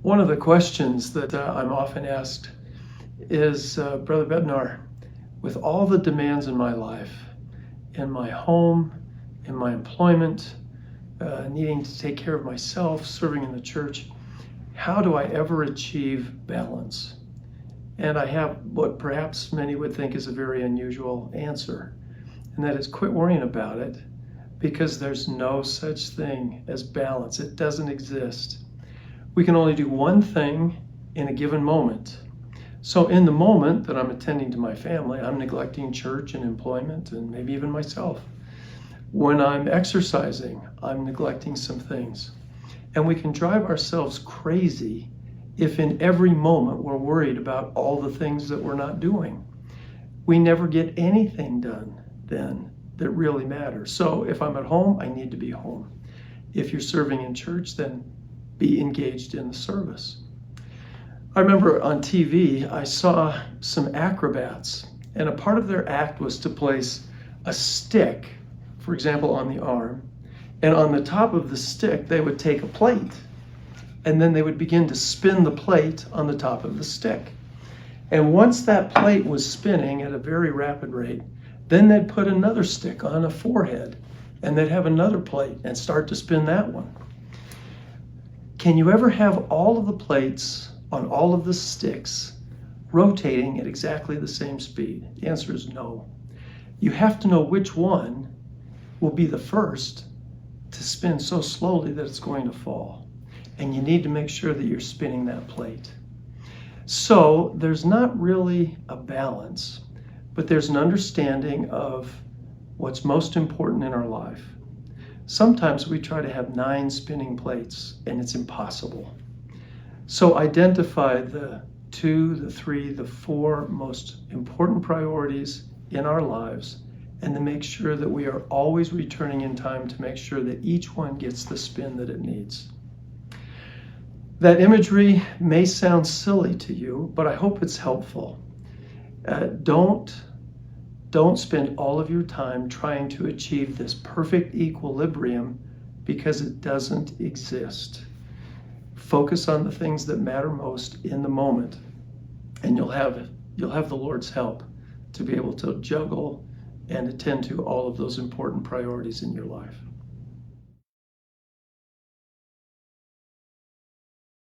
One of the questions that I'm often asked is, Brother Bednar, with all the demands in my life, in my home, in my employment, needing to take care of myself, serving in the church, how do I ever achieve balance? And I have what perhaps many would think is a very unusual answer, and that is quit worrying about it, because there's no such thing as balance. It doesn't exist. We can only do one thing in a given moment. So in the moment that I'm attending to my family, I'm neglecting church and employment and maybe even myself. When I'm exercising, I'm neglecting some things. And we can drive ourselves crazy if in every moment we're worried about all the things that we're not doing. We never get anything done then that really matters. So if I'm at home, I need to be home. If you're serving in church, then be engaged in the service. I remember on TV, I saw some acrobats, and a part of their act was to place a stick, for example, on the arm, and on the top of the stick, they would take a plate, and then they would begin to spin the plate on the top of the stick. And once that plate was spinning at a very rapid rate, then they'd put another stick on a forehead, and they'd have another plate and start to spin that one. Can you ever have all of the plates on all of the sticks rotating at exactly the same speed? The answer is no. You have to know which one will be the first to spin so slowly that it's going to fall. And you need to make sure that you're spinning that plate. So there's not really a balance, but there's an understanding of what's most important in our life. Sometimes we try to have 9 spinning plates, and it's impossible. So identify the 2, the 3, the 4 most important priorities in our lives, and to make sure that we are always returning in time to make sure that each one gets the spin that it needs. That imagery may sound silly to you, but I hope it's helpful. Don't spend all of your time trying to achieve this perfect equilibrium, because it doesn't exist. Focus on the things that matter most in the moment, and you'll have the Lord's help to be able to juggle and attend to all of those important priorities in your life.